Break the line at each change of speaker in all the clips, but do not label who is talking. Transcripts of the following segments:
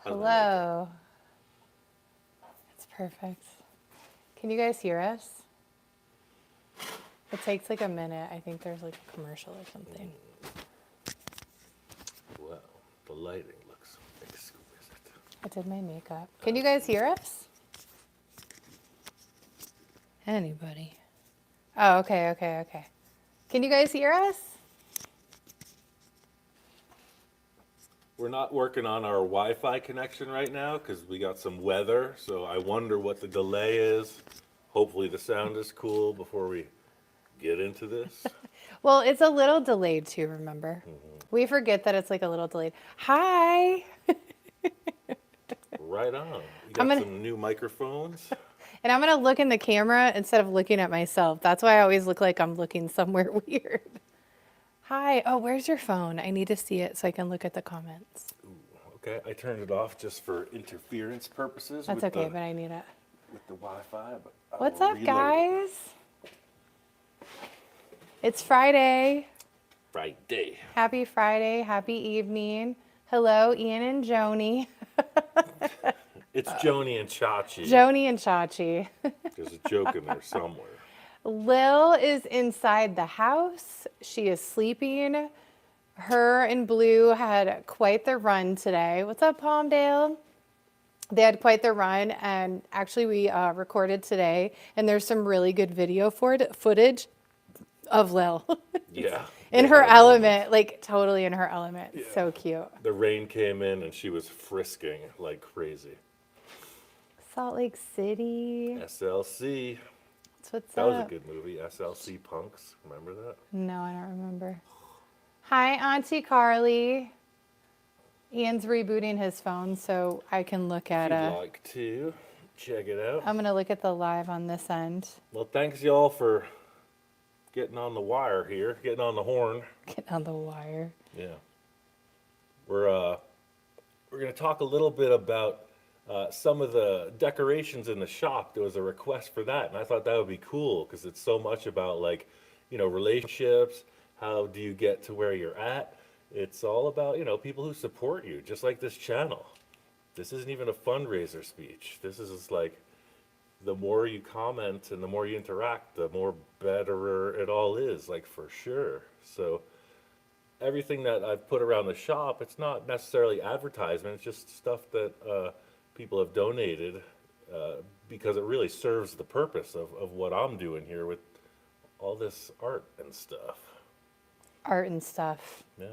Hello. That's perfect. Can you guys hear us? It takes like a minute. I think there's like a commercial or something.
Well, the lighting looks exquisite.
I did my makeup. Can you guys hear us? Anybody? Oh, okay. Can you guys hear us?
We're not working on our Wi-Fi connection right now because we got some weather, so I wonder what the delay is. Hopefully the sound is cool before we get into this.
Well, it's a little delayed too, remember? We forget that it's like a little delayed. Hi.
Right on. We
I'm
got
gonna-
some new microphones.
And I'm going to look in the camera instead of looking at myself. That's why I always look like I'm looking somewhere weird. Hi. Oh, where's your phone? I need to see it so I can look at the comments.
Okay, I turned it off just for interference purposes.
That's
with
okay,
the,
but I need it.
with the Wi-Fi. But I
What's
will
up,
reload it.
guys? It's Friday.
Friday.
Happy Friday. Happy evening. Hello, Ian and Joni.
It's Joni and Chachi.
Joni and Chachi.
There's a joke in there somewhere.
Lil is inside the house. She is sleeping. Her and Blue had quite the run today. What's up, Palmdale? They had quite the run, and actually we recorded today, and there's some really good video footage of Lil.
Yeah.
In
they
her
had a moment.
element, like totally in her element.
Yeah.
So cute.
The rain came in and she was frisking like crazy.
Salt Lake City.
SLC.
That's what's
That
up.
was a good movie. SLC Punks. Remember that?
No, I don't remember. Hi, Auntie Carly. Ian's rebooting his phone so I can look at
If you'd like to check it out.
I'm going to look at the live on this end.
Well, thanks y'all for getting on the wire here, getting on the horn.
Get on the wire.
Yeah. We're going to talk a little bit about some of the decorations in the shop. There was a request for that, and I thought that would be cool because it's so much about like, relationships. How do you get to where you're at? It's all about, people who support you, just like this channel. This isn't even a fundraiser speech. This is just like, the more you comment and the more you interact, the more better it all is, like for sure. So everything that I've put around the shop, it's not necessarily advertisement, it's just stuff that people have donated because it really serves the purpose of what I'm doing here with all this art and stuff.
Art and stuff.
Yeah.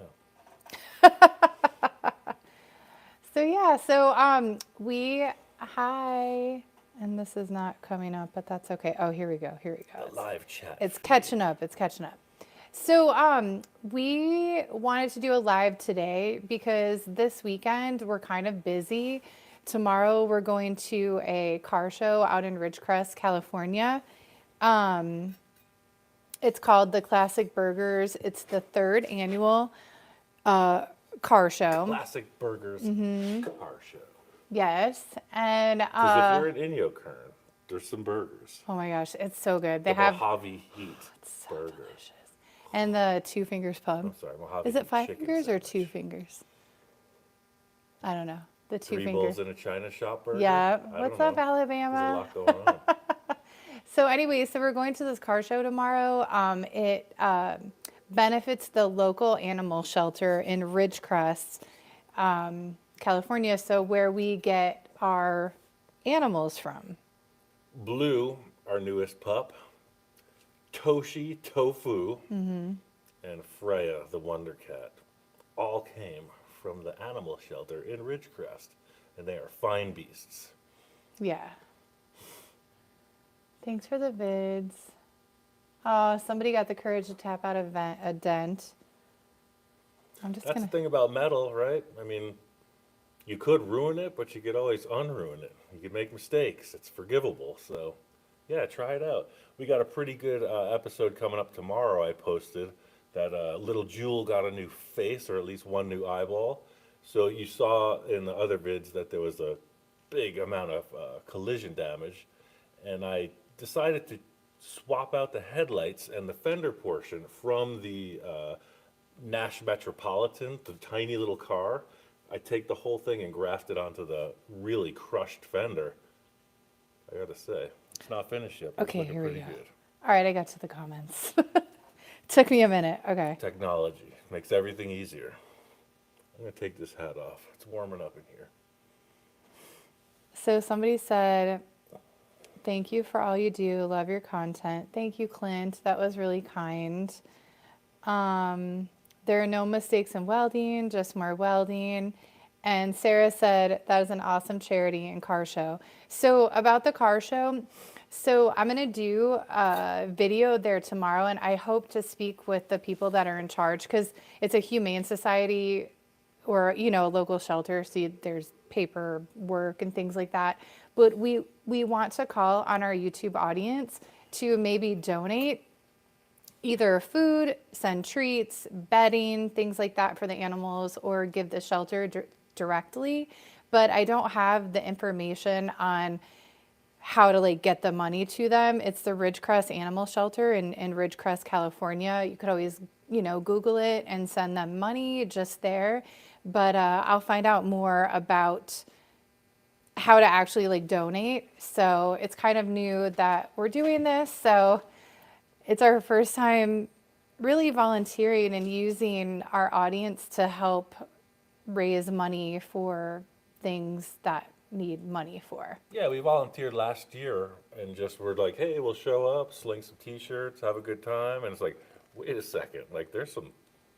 Hi, and this is not coming up, but that's okay. Oh, here we go.
The live chat.
It's catching up. So we wanted to do a live today because this weekend we're kind of busy. Tomorrow we're going to a car show out in Ridgecrest, California. It's called the Classic Burgers. It's the 3rd annual car show.
Classic Burgers car show.
Yes, and
Because if you're in Inyokern, there's some burgers.
oh my gosh, it's so good. They
The
have
Mojave Heat
so
burger.
delicious. And the Two Fingers Pub.
I'm sorry, Mojave
Is it
Heat
5
chicken
fingers or
sandwich.
2 fingers? I don't know. The 2
Three
fingers.
bowls in a China shop burger?
Yeah.
I
What's
don't
up,
know. There's a
Alabama?
lot going on.
So anyway, so we're going to this car show tomorrow. It benefits the local animal shelter in Ridgecrest, California. So where we get our animals from.
Blue, our newest pup, Toshi, Tofu, and Freya, the Wonder Cat, all came from the animal shelter in Ridgecrest, and they are fine beasts.
Yeah. Thanks for the vids. Oh, somebody got the courage to tap out a dent. I'm just
That's
gonna.
the thing about metal, right? I mean, you could ruin it, but you could always unruin it. You could make mistakes. It's forgivable. So, yeah, try it out. We got a pretty good episode coming up tomorrow. I posted that little Jewel got a new face, or at least one new eyeball. So you saw in the other vids that there was a big amount of collision damage, and I decided to swap out the headlights and the fender portion from the Nash Metropolitan, the tiny little car. I take the whole thing and graft it onto the really crushed fender. I gotta say, it's not finished yet, but
Okay,
it's looking
here we
pretty
go.
good.
All right, I got to the comments. Took me a minute. Okay.
Technology makes everything easier. I'm gonna take this hat off. It's warming up in here.
So somebody said, thank you for all you do. Love your content. Thank you, Clint. That was really kind. There are no mistakes in welding, just more welding. And Sarah said, that is an awesome charity and car show. So about the car show, so I'm going to do a video there tomorrow, and I hope to speak with the people that are in charge because it's a humane society or, you know, a local shelter. So there's paperwork and things like that. But we want to call on our YouTube audience to maybe donate either food, send treats, bedding, things like that for the animals, or give the shelter directly. But I don't have the information on how to like get the money to them. It's the Ridgecrest Animal Shelter in Ridgecrest, California. You could always, you know, Google it and send them money just there. But I'll find out more about how to actually like donate. So it's kind of new that we're doing this. So it's our first time really volunteering and using our audience to help raise money for things that need money for.
Yeah, we volunteered last year and just were like, hey, we'll show up, sling some t-shirts, have a good time. And it's like, wait a second, like there's some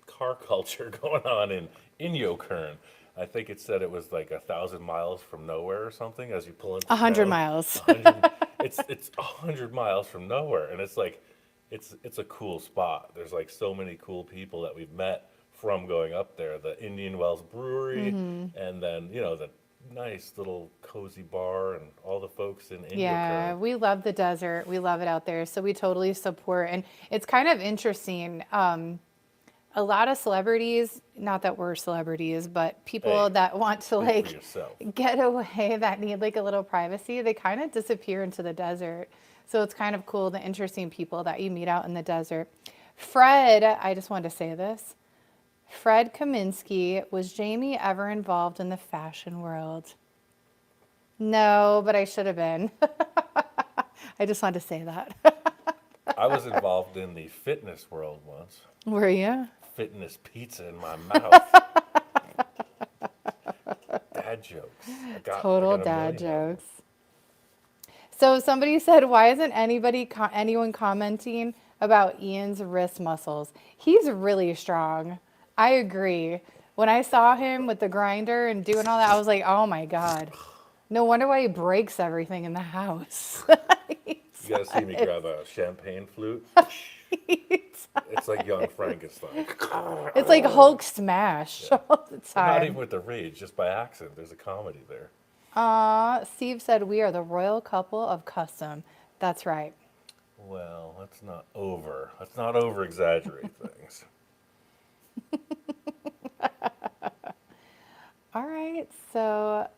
car culture going on in Inyokern. I think it said it was like 1,000 miles from nowhere or something as you pull into
100
town.
miles.
100, it's 100 miles from nowhere. And it's like, it's a cool spot. There's like so many cool people that we've met from going up there. The Indian Wells Brewery, and then, you know, the nice little cozy bar and all the folks in
Yeah,
Inyokern.
we love the desert. We love it out there. So we totally support. And it's kind of interesting. A lot of celebrities, not that we're celebrities, but people
Hey,
that want to
speak for
like
yourself.
get away, that need like a little privacy, they kind of disappear into the desert. So it's kind of cool, the interesting people that you meet out in the desert. Fred, I just wanted to say this. Fred Kaminsky, was Jamie ever involved in the fashion world? No, but I should have been. I just wanted to say that.
I was involved in the fitness world once.
Were you?
Fitness pizza in my mouth. Dad jokes.
Total
I got a
dad
million of them.
jokes. So somebody said, why isn't anyone commenting about Ian's wrist muscles? He's really strong. I agree. When I saw him with the grinder and doing all that, I was like, oh my God. No wonder why he breaks everything in the house.
You gotta see me grab a champagne flute. It's like young Frankenstein.
It's like Hulk smash all the
Not even
time.
with the rage, just by accident. There's a comedy there.
Steve said, we are the royal couple of custom. That's right.
Well, let's not over exaggerate things.
All right. So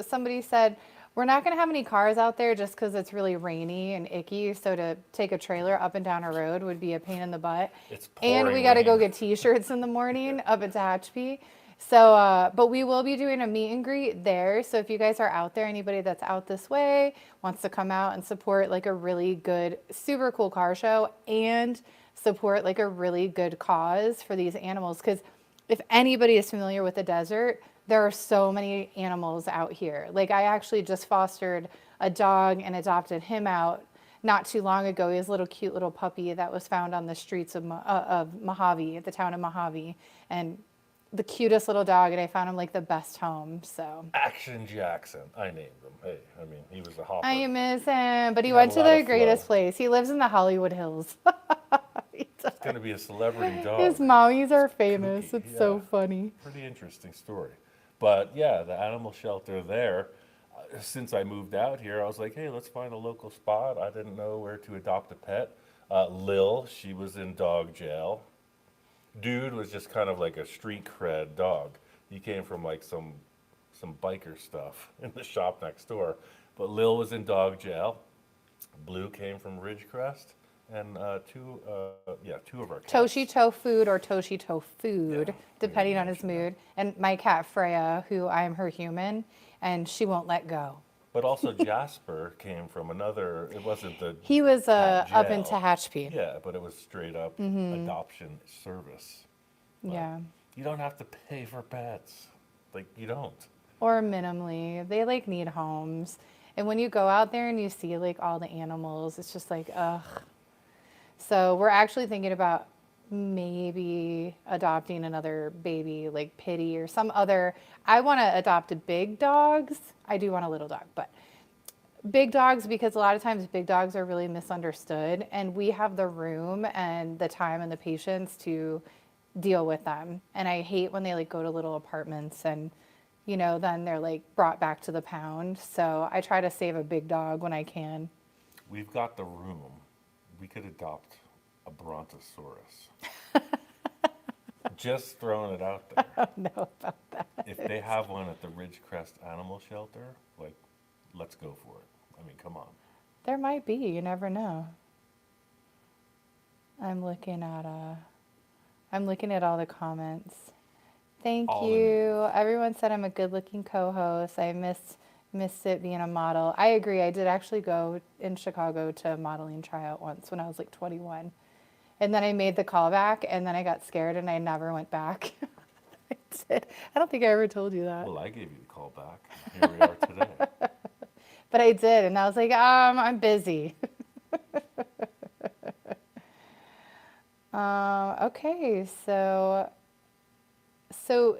somebody said, we're not going to have any cars out there just because it's really rainy and icky. So to take a trailer up and down a road would be a pain in the butt.
It's
And we
pouring
got to go
rain.
get t-shirts in the morning up at Tehachapi. So, but we will be doing a meet and greet there. So if you guys are out there, anybody that's out this way wants to come out and support like a really good, super cool car show and support like a really good cause for these animals. Because if anybody is familiar with the desert, there are so many animals out here. Like I actually just fostered a dog and adopted him out not too long ago. He was a little cute little puppy that was found on the streets of Mojave, the town of Mojave, and the cutest little dog. And I found him like the best home. So
Action Jackson. I named him. Hey, I mean, he was a hopper.
I miss him, but he
Had
went
a
to
lot
the
of
greatest
flow.
place. He lives in the Hollywood Hills.
It's going to be a celebrity dog.
His mommies are famous.
Kooky,
It's so
yeah.
funny.
Pretty interesting story. But yeah, the animal shelter there, since I moved out here, I was like, hey, let's find a local spot. I didn't know where to adopt a pet. Lil, she was in dog jail. Dude was just kind of like a street cred dog. He came from like some biker stuff in the shop next door. But Lil was in dog jail. Blue came from Ridgecrest. and two of our cats.
Toshito food or Toshito food,
Yeah, we already
depending on his
mentioned that.
mood. And my cat Freya, who I'm her human, and she won't let go.
But also Jasper came from another. It wasn't the
He was
cat
up in
jail.
Tehachapi.
Yeah, but it was straight up adoption service. But
Yeah.
you don't have to pay for pets. Like you don't.
Or minimally. They like need homes. And when you go out there and you see like all the animals, it's just like, ugh. So we're actually thinking about maybe adopting another baby, like Pitty or some other. I want to adopt a big dogs. I do want a little dog, but big dogs, because a lot of times big dogs are really misunderstood, and we have the room and the time and the patience to deal with them. And I hate when they like go to little apartments and then they're like brought back to the pound. So I try to save a big dog when I can.
We've got the room. We could adopt a brontosaurus. Just throwing it out there.
I don't know about that.
If they have one at the Ridgecrest Animal Shelter, like, let's go for it. I mean, come on.
There might be, you never know. I'm looking at all the comments. Thank
All the
you. Everyone said I'm a good-looking co-host. I missed it being a model. I agree. I did actually go in Chicago to a modeling tryout once when I was like 21. And then I made the call back, and then I got scared and I never went back. I did. I don't think I ever told you that.
Well, I gave you the call back. Here we are today.
But I did, and I was like, I'm busy. Okay, so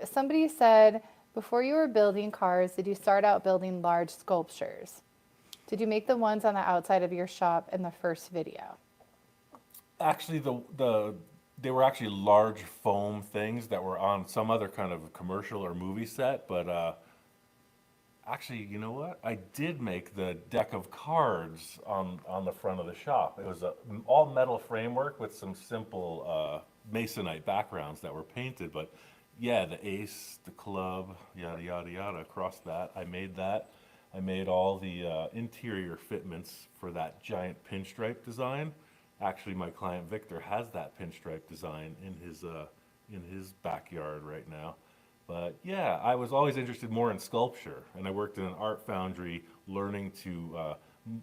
somebody said, before you were building cars, did you start out building large sculptures? Did you make the ones on the outside of your shop in the first video?
Actually, they were actually large foam things that were on some other kind of commercial or movie set. But actually, you know what? I did make the deck of cards on the front of the shop. It was a all metal framework with some simple masonite backgrounds that were painted. But yeah, the ace, the club, yada yada yada. Across that, I made that. I made all the interior fitments for that giant pinstripe design. Actually, my client Victor has that pinstripe design in his backyard right now. But yeah, I was always interested more in sculpture, and I worked in an art foundry learning to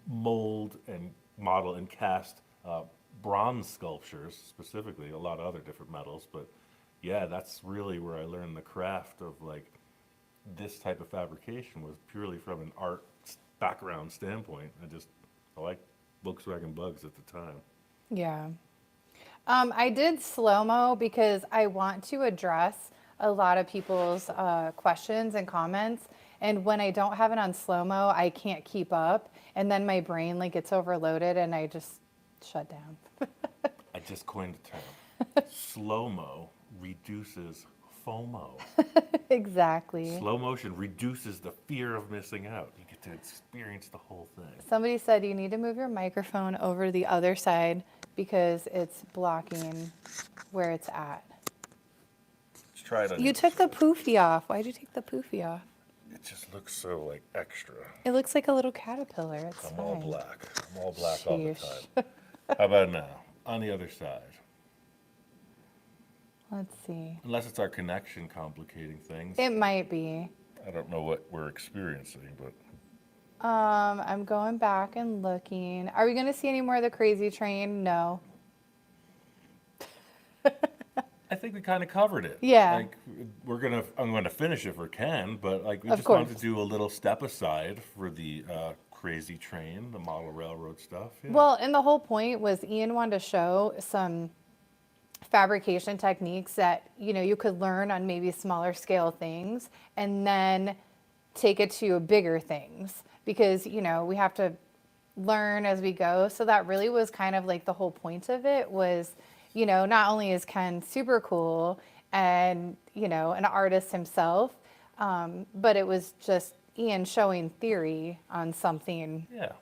mold and model and cast bronze sculptures, specifically a lot of other different metals. But yeah, that's really where I learned the craft of like this type of fabrication was purely from an art background standpoint. I liked Volkswagen Bugs at the time.
Yeah. I did slow-mo because I want to address a lot of people's questions and comments. And when I don't have it on slow-mo, I can't keep up. And then my brain like gets overloaded and I just shut down.
I just coined a term. Slow-mo reduces FOMO.
Exactly.
Slow motion reduces the fear of missing out. You get to experience the whole thing.
Somebody said you need to move your microphone over to the other side because it's blocking where it's at.
Let's try it on
You took the poofy off. Why'd you take the poofy off?
It just looks so like extra.
It looks like a little caterpillar. It's
I'm
fine.
all black. I'm all black all the
Sheesh.
time. How about now? On the other side.
Let's see.
Unless it's our connection complicating things.
It might be.
I don't know what we're experiencing, but
I'm going back and looking. Are we going to see any more of the crazy train? No.
I think we kind of covered it.
Yeah.
Like I'm gonna finish if we can, but like we
Of
just wanted
course.
to do a little step aside for the crazy train, the model railroad stuff. Yeah.
Well, and the whole point was Ian wanted to show some fabrication techniques that, you could learn on maybe smaller scale things and then take it to bigger things because, we have to learn as we go. So that really was kind of like the whole point of it was, not only is Ken super cool and, an artist himself, but it was just Ian showing theory on something
Yeah.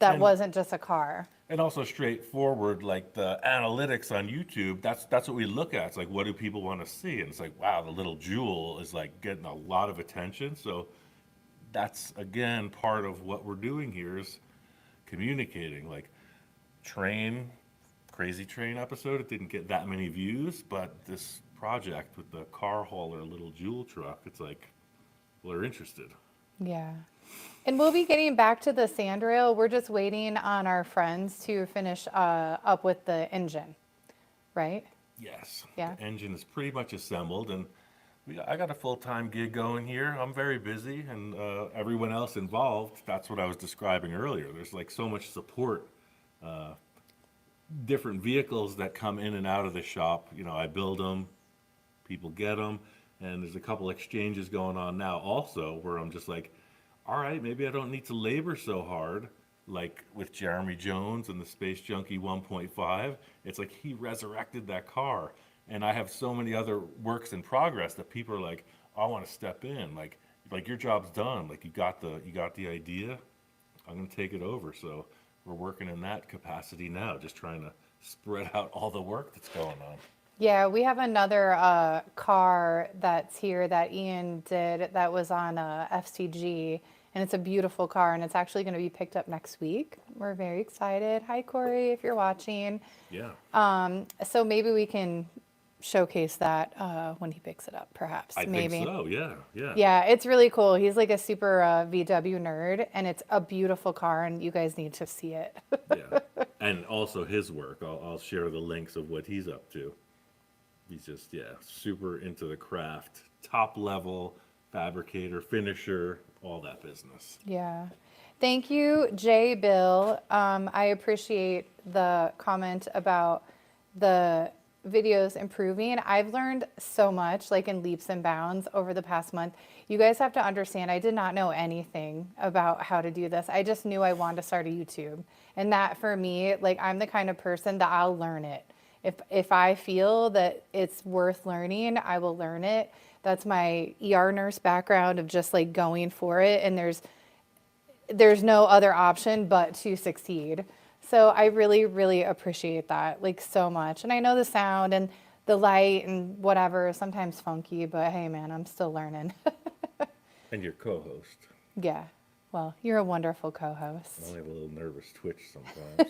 that
And-
wasn't just a car.
And also straightforward, like the analytics on YouTube, that's what we look at. It's like, what do people want to see? And it's like, wow, the little jewel is like getting a lot of attention. So that's, again, part of what we're doing here is communicating. Like, train Crazy Train episode. It didn't get that many views, but this project with the car hauler little jewel truck, it's like, well, they're interested.
Yeah. And we'll be getting back to the sandrail. We're just waiting on our friends to finish up with the engine, right?
Yes,
Yeah.
the engine is pretty much assembled, and I got a full-time gig going here. I'm very busy, and everyone else involved, that's what I was describing earlier. There's like so much support, different vehicles that come in and out of the shop. You know, I build them, people get them, and there's a couple exchanges going on now also where I'm just like, all right, maybe I don't need to labor so hard. Like with Jeremy Jones and the Space Junkie 1.5, it's like he resurrected that car. And I have so many other works in progress that people are like, I want to step in. Like your job's done. Like you got the idea. I'm going to take it over. So we're working in that capacity now, just trying to spread out all the work that's going on.
Yeah, we have another car that's here that Ian did that was on FCG, and it's a beautiful car, and it's actually going to be picked up next week. We're very excited. Hi, Corey, if you're watching.
Yeah.
So maybe we can showcase that when he picks it up, perhaps.
I
Maybe.
think so. Yeah. Yeah.
Yeah, it's really cool. He's like a super VW nerd, and it's a beautiful car, and you guys need to see it.
Yeah. And also his work. I'll share the links of what he's up to. He's just, yeah, super into the craft, top level fabricator, finisher, all that business.
Yeah. Thank you, Jay Bill. I appreciate the comment about the videos improving. I've learned so much, like in leaps and bounds over the past month. You guys have to understand, I did not know anything about how to do this. I just knew I wanted to start a YouTube. And that for me, like I'm the kind of person that I'll learn it. If I feel that it's worth learning, I will learn it. That's my ER nurse background of just like going for it. And there's no other option but to succeed. So I really, really appreciate that, like so much. And I know the sound and the light and whatever is sometimes funky, but hey man, I'm still learning.
And your co-host.
Yeah. Well, you're a wonderful
I
co-host.
only have a little nervous twitch sometimes.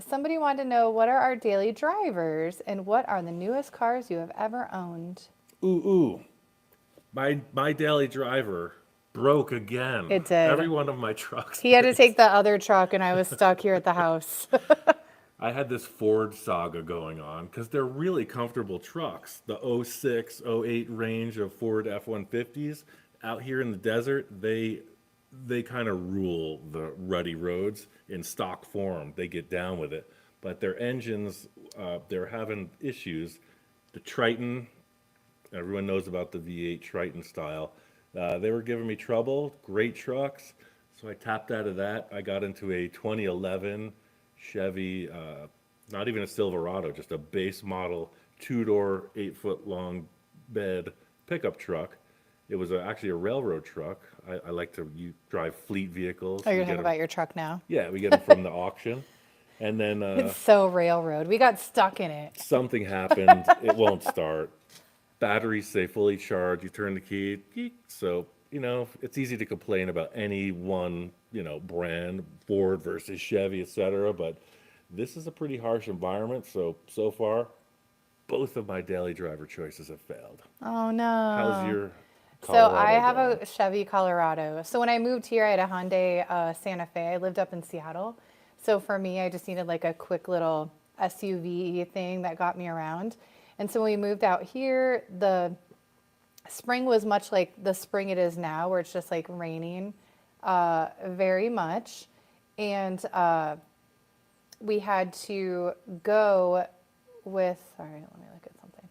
Somebody wanted to know, what are our daily drivers and what are the newest cars you have ever owned?
Ooh. My daily driver broke again.
It did.
Every one of my trucks.
He had to
breaks.
take the other truck and I was stuck here at the house.
I had this Ford saga going on because they're really comfortable trucks. The '06, '08 range of Ford F-150s out here in the desert, they kind of rule the ruddy roads in stock form. They get down with it. But their engines, they're having issues. The Triton, everyone knows about the V8 Triton style. They were giving me trouble. Great trucks. So I tapped out of that. I got into a 2011 Chevy, not even a Silverado, just a base model, two-door, 8-foot long bed pickup truck. It was actually a railroad truck. I like to drive fleet vehicles.
Oh, you're
We
talking
get 'em-
about your truck now?
Yeah, we get them from the auction. And then
It's so railroad. We got stuck in it.
something happened. It won't start. Batteries say fully charged. You turn the key. Yeet. So, it's easy to complain about any one, brand, Ford versus Chevy, etc. But this is a pretty harsh environment. So far, both of my daily driver choices have failed.
Oh no.
How's your
So I
Colorado
have
going?
a Chevy Colorado. So when I moved here, I had a Hyundai Santa Fe. I lived up in Seattle. So for me, I just needed like a quick little SUV thing that got me around. And so when we moved out here, the spring was much like the spring it is now, where it's just like raining very much. And we had to go with, sorry, let me look at something.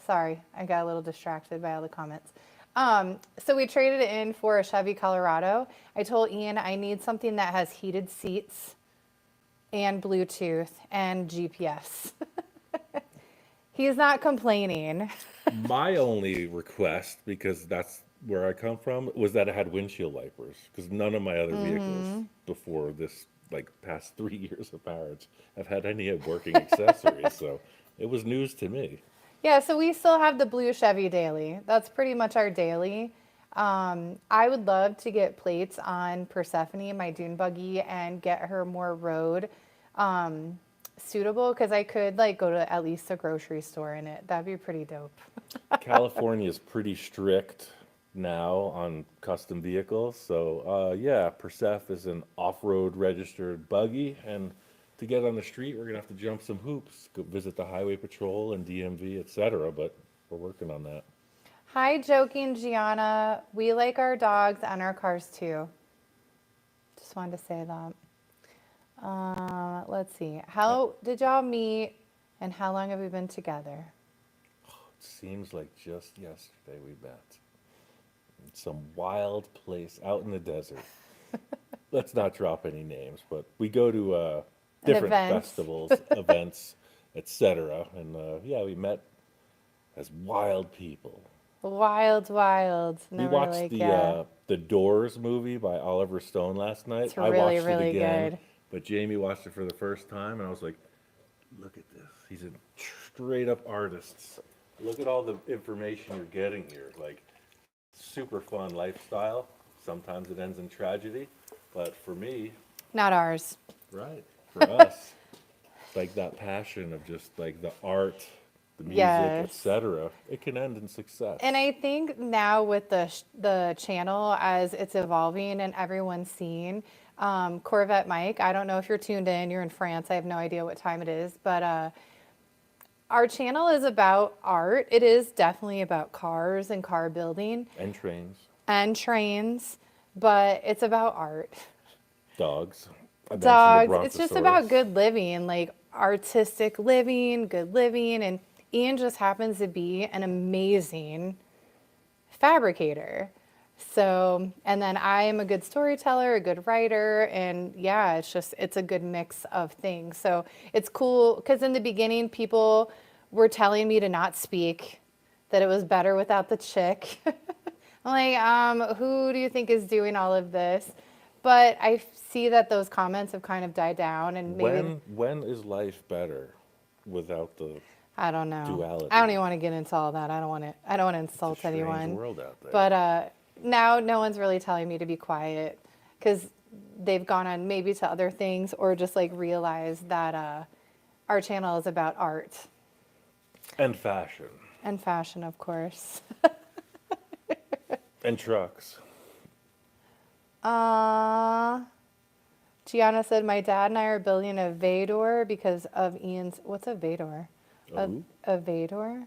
Sorry, I got a little distracted by all the comments. So we traded it in for a Chevy Colorado. I told Ian I need something that has heated seats and Bluetooth and GPS. He's not complaining.
My only request, because that's where I come from, was that it had windshield wipers. Because none of my other vehicles before this, like past 3 years of marriage, have had any working accessories. So it was news to me.
Yeah, so we still have the blue Chevy daily. That's pretty much our daily. I would love to get plates on Persephone, my dune buggy, and get her more road. suitable because I could like go to at least a grocery store in it. That'd be pretty dope.
California is pretty strict now on custom vehicles. So, yeah, Persef is an off-road registered buggy, and to get on the street, we're gonna have to jump some hoops, go visit the highway patrol and DMV, etc. But we're working on that.
Hi, joking Gianna. We like our dogs and our cars too. Just wanted to say that. Let's see. How did y'all meet and how long have we been together?
It seems like just yesterday we met in some wild place out in the desert. Let's not drop any names, but we go to
An
different
event.
festivals, events, etc. And yeah, we met as wild people.
Wild, wild.
We
Never
watched
like, yeah.
the Doors movie by Oliver Stone last night.
It's
I
really,
watched it
really
again,
good.
but Jamie watched it for the first time, and I was like, "Look at this! He's a straight up artist. Look at all the information you're getting here. Like, super fun lifestyle. Sometimes it ends in tragedy, but for me,
Not ours.
right, for us, like that passion of just like the art, the music,
Yes.
etc. It can end in success.
And I think now with the channel as it's evolving and everyone's seeing, Corvette Mike, I don't know if you're tuned in, you're in France, I have no idea what time it is, but our channel is about art. It is definitely about cars and car building
And trains,
and trains, but it's about art.
dogs. I mentioned the
Dogs. It's just about
Brontosaurus.
good living, like artistic living, good living. And Ian just happens to be an amazing fabricator. So, and then I am a good storyteller, a good writer, and yeah, it's a good mix of things. So it's cool because in the beginning, people were telling me to not speak, that it was better without the chick. I'm like, who do you think is doing all of this? But I see that those comments have kind of died down, and maybe
When is life better without the
I don't know.
duality?
I don't even want to get into all that. I don't want to. I don't want to
It's a
insult
strange
anyone.
world out there.
But now no one's really telling me to be quiet because they've gone on maybe to other things or just like realized that our channel is about art
And fashion.
and fashion, of course.
And trucks.
Gianna said, my dad and I are building a Vador because of Ian's. What's a Vador?
Oh,
A Vador?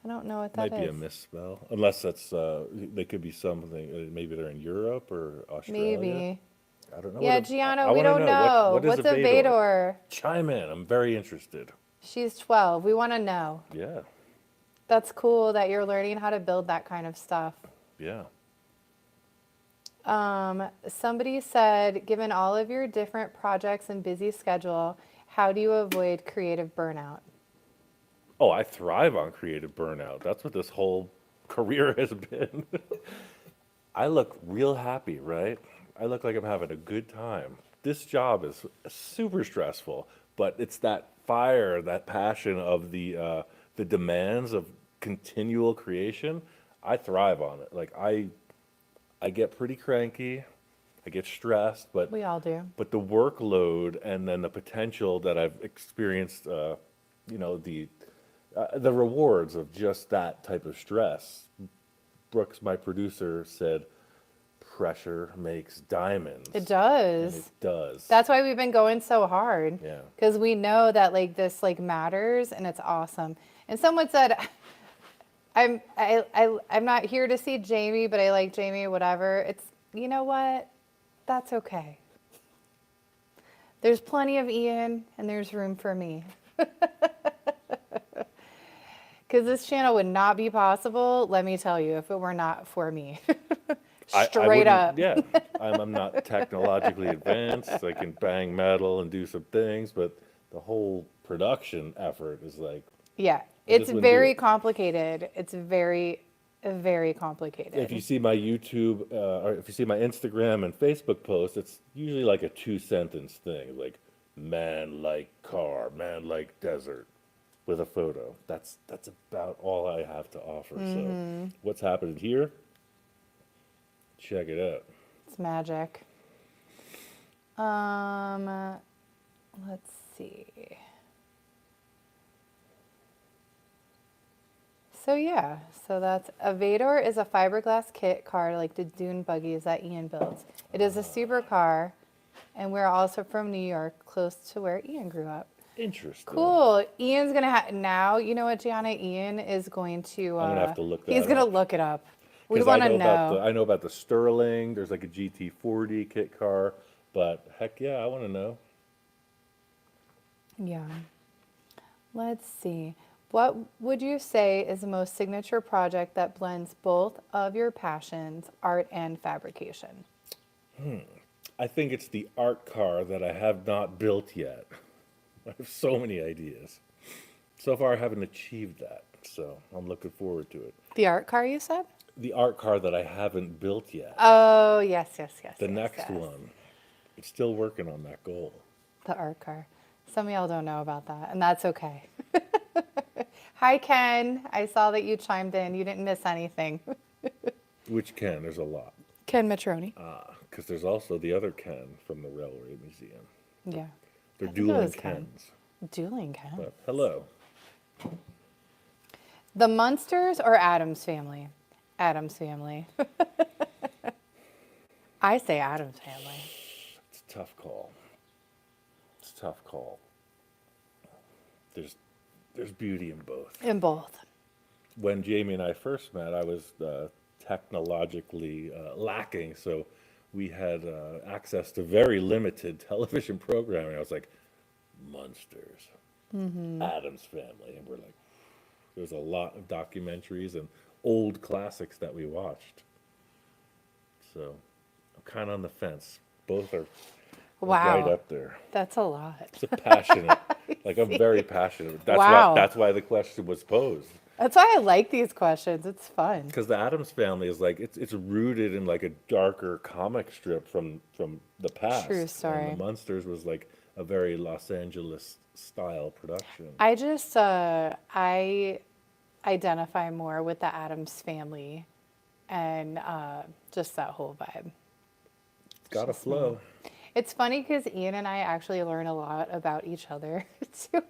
I don't know what that
might be a
is.
misspell. Unless that's, they could be something, maybe they're in Europe or Australia.
Maybe.
I don't know.
Yeah,
what a-
Gianna,
I
we
wanna
don't know.
What is
What's a Vador?
Chime in. I'm very interested.
She's 12. We want to know.
Yeah.
That's cool that you're learning how to build that kind of stuff.
Yeah.
Somebody said, given all of your different projects and busy schedule, how do you avoid creative burnout?
Oh, I thrive on creative burnout. That's what this whole career has been. I look real happy, right? I look like I'm having a good time. This job is super stressful, but it's that fire, that passion of the demands of continual creation. I thrive on it. Like I get pretty cranky, I get stressed, but
We all do.
the workload and then the potential that I've experienced, you know, the rewards of just that type of stress. Brooks, my producer, said, "Pressure makes diamonds."
It
And
does.
it does.
That's why we've been going so hard.
Yeah.
Because we know that like this like matters and it's awesome. And someone said, I'm not here to see Jamie, but I like Jamie, whatever. It's, you know what? That's okay. There's plenty of Ian and there's room for me. Because this channel would not be possible, let me tell you, if it were not for me.
I
Straight
wouldn't-
up.
Yeah, I'm not technologically advanced. I can bang metal and do some things, but the whole production effort is like,
Yeah,
I
it's
just wouldn't do
very
it.
complicated. It's very, very complicated.
if you see my YouTube or if you see my Instagram and Facebook posts, it's usually like a 2 sentence thing, like "man like car, man like desert," with a photo. That's about all I have to offer.
Mm-hmm.
So, what's happening here? Check it out.
It's magic. let's see. So yeah, so that's a Vador is a fiberglass kit car like the dune buggies that Ian builds. It is a supercar, and we're also from New York, close to where Ian grew up.
Interesting.
Cool. Ian's gonna have now. You know what, Gianna? Ian is going to.
I'm gonna have to look
He's
that
gonna
up.
look it up. We
Because
want to
I know about the Sterling. There's like a GT40 kit car, but heck yeah, I want to know.
Yeah. Let's see. What would you say is the most signature project that blends both of your passions, art and fabrication?
I think it's the art car that I have not built yet. I have so many ideas. So far, I haven't achieved that, so I'm looking forward to it.
The art car, you said?
The art car that I haven't built yet.
Oh, yes, yes, yes.
The
yes,
next
yes.
one. It's still working on that goal.
The art car. Some of y'all don't know about that, and that's okay. Hi, Ken. I saw that you chimed in. You didn't miss anything.
Which Ken? There's a lot.
Ken Matroni.
Because there's also the other Ken from the Railway Museum.
Yeah.
They're
I think it
dueling
was Ken.
Kens.
Dueling Ken.
But hello.
The Munsters or Adams family? Adams family. I say Adams family.
It's a tough call. It's a tough call. There's beauty in both.
In both.
When Jamie and I first met, I was technologically lacking, so we had access to very limited television programming. I was like, Munsters, Addams Family, and we're like, there's a lot of documentaries and old classics that we watched. So I'm kind of on the fence. Both are right
Wow.
up there.
That's a lot.
It's a passionate, like I'm very passionate.
Wow.
That's why the question was posed.
That's why I like these questions. It's fun.
Because the Addams Family is like it's rooted in like a darker comic strip from the past.
True story.
And the Munsters was like a very Los Angeles style production.
I just, I identify more with the Adams family and just that whole vibe.
It's got to flow.
It's funny because Ian and I actually learn a lot about each other doing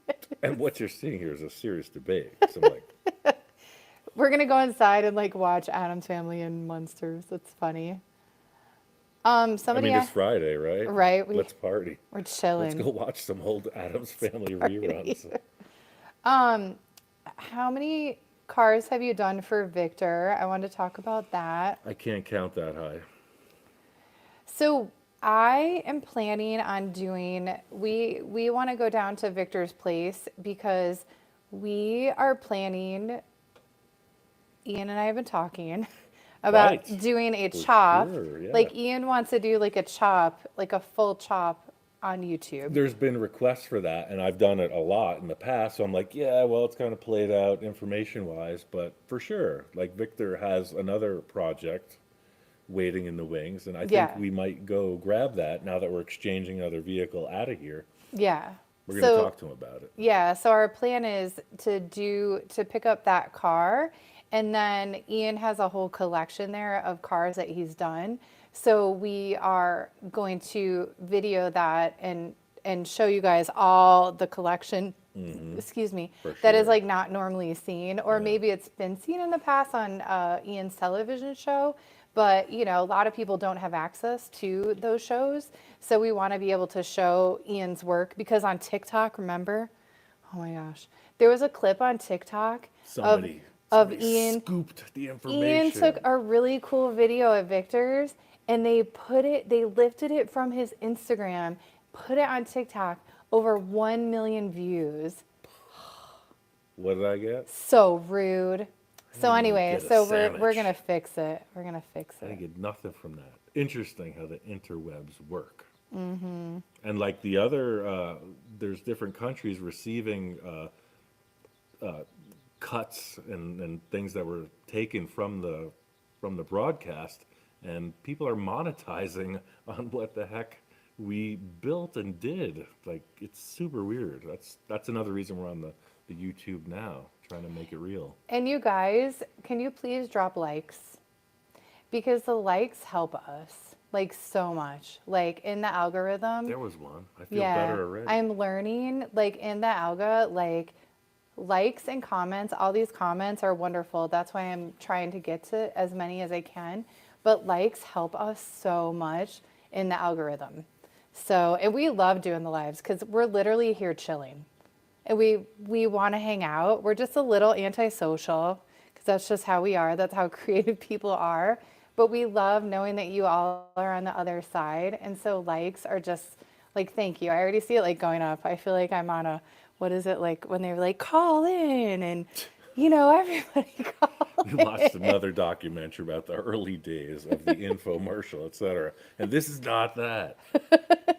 it.
And what you're seeing here is a serious debate. So I'm like,
We're going to go inside and like watch Adams Family and Munsters. It's funny.
I
Somebody,
mean, it's Friday, right?
Right,
Let's party.
we're
Let's
chilling.
go watch some old Addams Family reruns.
How many cars have you done for Victor? I want to talk about that.
I can't count that high.
So I am planning on doing, we want to go down to Victor's place because we are planning, Ian and I have been talking about
Right.
doing a
For
chop.
sure, yeah.
Like Ian wants to do like a chop, like a full chop on YouTube.
There's been requests for that, and I've done it a lot in the past. So I'm like, yeah, well, it's kind of played out information-wise, but for sure, like Victor has another project waiting in the wings, and I think
Yeah.
we might go grab that now that we're exchanging another vehicle out of here.
Yeah.
We're going to talk to him about it.
Yeah, so our plan is to pick up that car, and then Ian has a whole collection there of cars that he's done. So we are going to video that and show you guys all the collection, excuse me,
For
that is
sure.
like not normally seen, or maybe it's been seen in the past on Ian's television show. But you know, a lot of people don't have access to those shows, so we want to be able to show Ian's work because on TikTok, remember? Oh my gosh, there was a clip on TikTok
Somebody
Ian.
scooped the information.
Ian took a really cool video of Victor's, and they lifted it from his Instagram, put it on TikTok, over 1 million views.
What did I get?
So rude. So
didn't
anyway,
get a
so we're
sandwich.
gonna fix it. We're gonna fix
I
it.
get nothing from that. Interesting how the interwebs work. Mm-hmm. And like the other, there's different countries receiving cuts and things that were taken from the broadcast, and people are monetizing on what the heck we built and did. Like, it's super weird. That's another reason we're on the YouTube now, trying to make it real.
And you guys, can you please drop likes? Because the likes help us. like so much. Like in the algorithm,
There was one. I feel
yeah,
better already.
I'm learning like in the alga, like likes and comments, all these comments are wonderful. That's why I'm trying to get to as many as I can. But likes help us so much in the algorithm. So, and we love doing the lives because we're literally here chilling. And we want to hang out. We're just a little antisocial because that's just how we are. That's how creative people are. But we love knowing that you all are on the other side. And so likes are just like, thank you. I already see it like going up. I feel like I'm on a, what is it like when they were like, call in and, everybody call.
We watched another documentary about the early days of the infomercial, etc. And this is not that.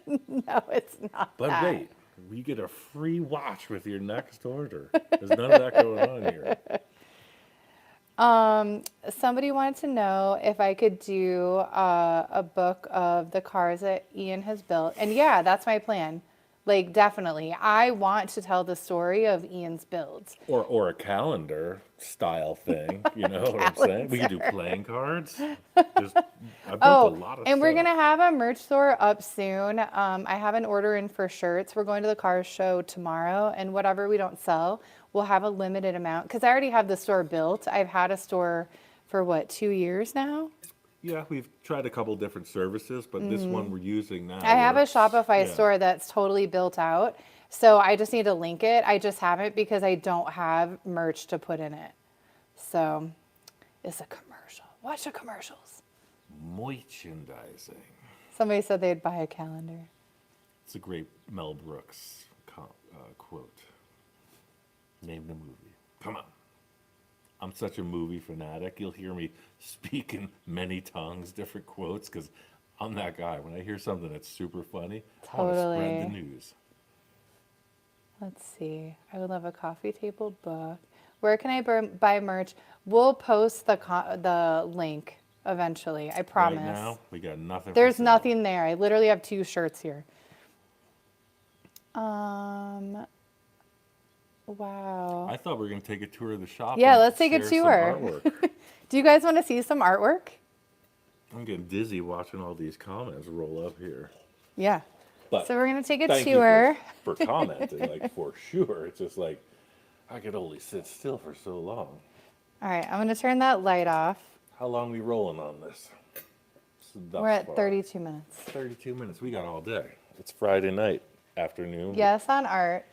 No, it's not
But
that.
wait, we get a free watch with your next order. There's none of that going on here.
Somebody wanted to know if I could do a book of the cars that Ian has built. And yeah, that's my plan. Like, definitely. I want to tell the story of Ian's builds.
Or a calendar style thing, you know what I'm saying? We could do playing cards. Just, I built a
Oh,
lot of
and we're
stuff.
going to have a merch store up soon. I have an order in for shirts. We're going to the car show tomorrow, and whatever we don't sell, we'll have a limited amount. Because I already have the store built. I've had a store for what, 2 years now?
Yeah, we've tried a couple different services, but this one we're using now
I have a
works.
Shopify
Yeah.
store that's totally built out. So I just need to link it. I just haven't because I don't have merch to put in it. So it's a commercial. Watch the commercials.
Merchandising.
Somebody said they'd buy a calendar.
It's a great Mel Brooks quote. Name the movie. Come on. I'm such a movie fanatic. You'll hear me speak in many tongues, different quotes, because I'm that guy. When I hear something that's super funny, I want to spread the
Totally.
news.
Let's see. I would love a coffee table book. Where can I buy merch? We'll post the link eventually. I promise.
Right now, we got nothing.
There's
for sale.
nothing there. I literally have 2 shirts here. Wow.
I thought we were going to take a tour of the shop.
Yeah,
and
let's take a
share some
tour.
artwork.
Do you guys want to see some artwork?
I'm getting dizzy watching all these comments roll up here.
Yeah.
But
So we're going to take a
thank you
tour.
for commenting, like for sure. It's just like I could only sit still for so long.
All right, I'm going to turn that light off.
How long we rolling on this? Thus
We're at
far.
32 minutes.
32 minutes. We got all day. It's Friday night afternoon.
Yes, on art.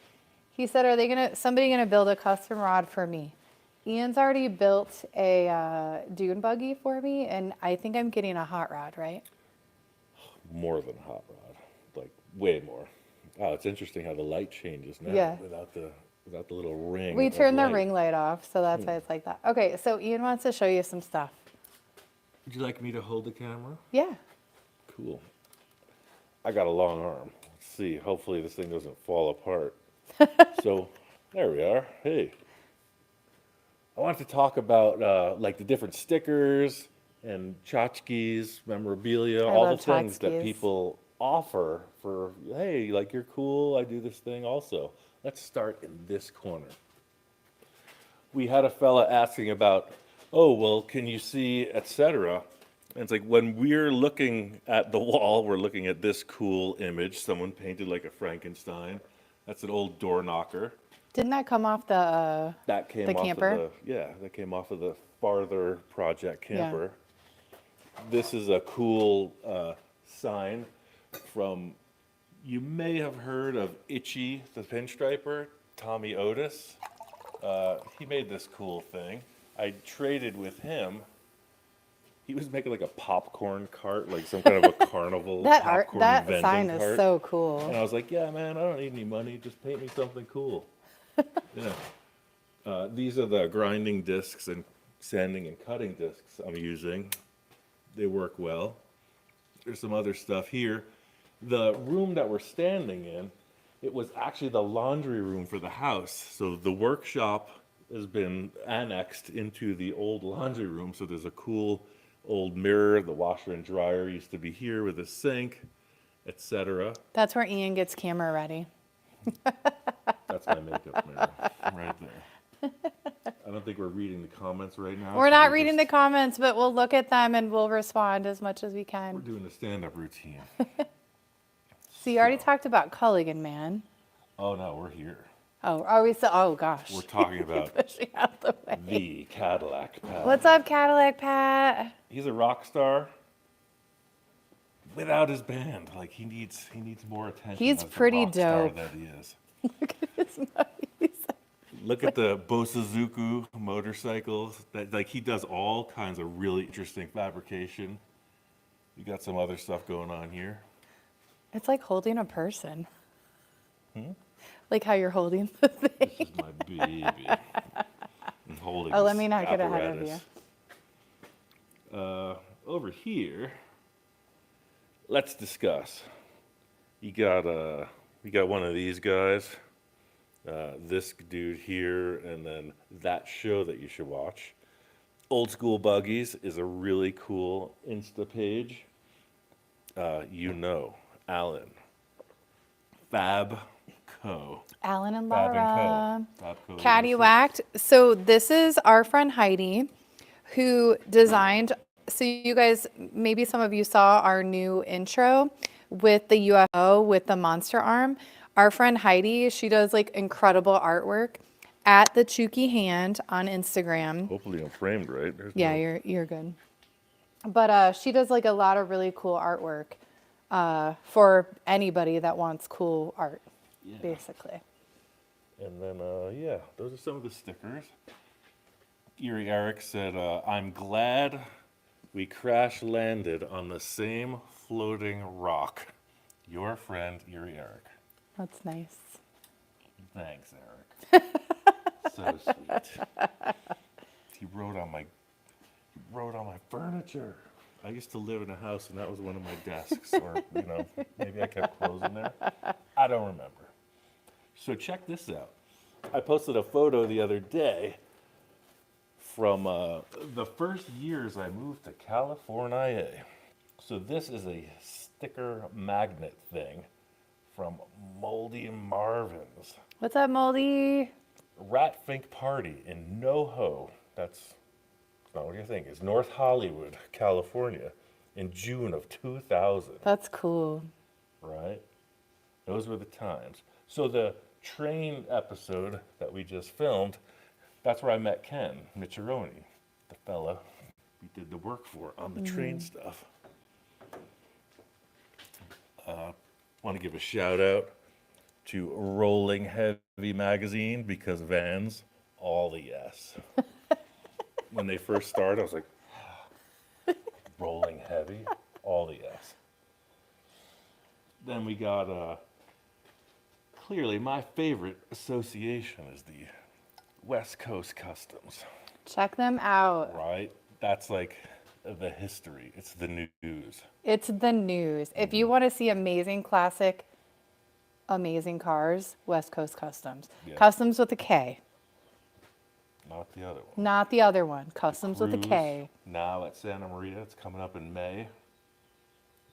He said, "Are they somebody gonna build a custom rod for me?" Ian's already built a dune buggy for me, and I think I'm getting a hot rod, right?
More than hot rod, like way more. Oh, it's interesting how the light changes now
Yeah.
without the little ring.
We
of
turned the
light.
ring light off, so that's why it's like that. Okay, so Ian wants to show you some stuff.
Would you like me to hold the camera?
Yeah.
Cool. I got a long arm. Let's see. Hopefully this thing doesn't fall apart. So there we are. Hey. I wanted to talk about like the different stickers and tchotchkes, memorabilia,
I
all
love
the things that
tchotchkes.
people offer for, hey, like you're cool, I do this thing also. Let's start in this corner. We had a fella asking about, oh, well, can you see, etc. And it's like when we're looking at the wall, we're looking at this cool image. Someone painted like a Frankenstein. That's an old door knocker.
Didn't that come off the?
That came
The
off
camper?
of that came off of the farther project camper. This is a cool sign from, you may have heard of Itchy the pinstriper, Tommy Otis. He made this cool thing. I traded with him. He was making like a popcorn cart, like some kind of a carnival popcorn
That
vending
sign is
cart.
so
And
cool.
I was like, yeah, man, I don't need any money. Just paint me something cool. Yeah. These are the grinding discs and sanding and cutting discs I'm using. They work well. There's some other stuff here. The room that we're standing in, it was actually the laundry room for the house. So the workshop has been annexed into the old laundry room. So there's a cool old mirror. The washer and dryer used to be here with a sink, etc.
That's where Ian gets camera ready.
That's my makeup mirror right there. I don't think we're reading the comments right now.
We're not reading the comments, but we'll look at them and we'll respond as much as we
We're
can.
doing the stand-up routine.
So you already
So-
talked about Culligan, man.
Oh no, we're here.
Oh, are we still? Oh gosh.
We're talking about
Pushing out the way.
the Cadillac Pat.
What's up, Cadillac Pat?
He's a rock star without his band. Like he needs more attention.
He's
as the
pretty
rock star
dope.
that he is.
Look at his nose.
Look at the Bosuzuku motorcycles. That like he does all kinds of really interesting fabrication. You got some other stuff going on here.
It's like holding a person. Like how you're holding the thing.
This is my baby. I'm holding.
Oh, let
this
me not get ahead of
apparatus. Over here, let's discuss. You got one of these guys, this dude here, and then that show that you should watch. Old School Buggies is a really cool Insta page. Alan, Fab Co.
Alan and
Fab
Laura.
and Co. Fab Co.
Caddywhacked. So this is our friend Heidi, who designed. So you guys, maybe some of you saw our new intro with the UFO with the monster arm. Our friend Heidi, she does like incredible artwork at the Chooky Hand on Instagram.
Hopefully I'm framed right. There's
Yeah,
no-
you're good. But she does like a lot of really cool artwork for anybody that wants cool art,
Yeah.
basically.
And then, yeah, those are some of the stickers. Erie Eric said, I'm glad we crash landed on the same floating rock. Your friend, Erie Eric.
That's nice.
Thanks, Eric. So sweet. He wrote on my furniture. I used to live in a house and that was one of my desks. Or, maybe I kept clothes in there. I don't remember. So check this out. I posted a photo the other day from the first years I moved to California. So this is a sticker magnet thing from Moldy Marvin's.
What's up, Moldy?
Ratfink Party in NoHo. That's not what you think. It's North Hollywood, California, in June of 2000.
That's cool.
Right? Those were the times. So the train episode that we just filmed, that's where I met Ken Micciaroni, the fella we did the work for on the train stuff. Want to give a shout out to Rolling Heavy magazine because Vans, all the yes. When they first started, I was like, Rolling Heavy, all the yes. Then we got clearly my favorite association is the West Coast Customs,
Check them out.
right? That's like the history. It's the news.
It's the news. If you want to see amazing classic, amazing cars, West Coast Customs.
Yeah.
Customs with a K,
Not the other one.
not the other one. Customs with a
Cruise,
K.
now at Santa Maria. It's coming up in May.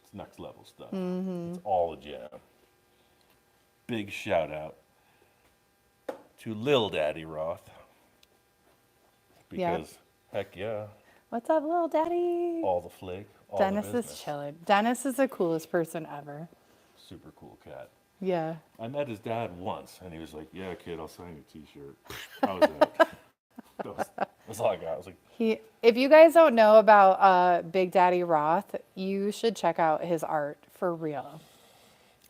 It's next level stuff. It's all a jam. Big shout out to Lil Daddy Roth.
Yeah.
Because, heck yeah,
What's up, little daddy?
all the flake, all
Dennis
the
is
business.
chilling. Dennis is the coolest person ever.
Super cool cat.
Yeah.
I met his dad once, and he was like, "Yeah, kid, I'll sign your T-shirt." I was out. That's all I got. I was like,
If you guys don't know about Big Daddy Roth, you should check out his art for real.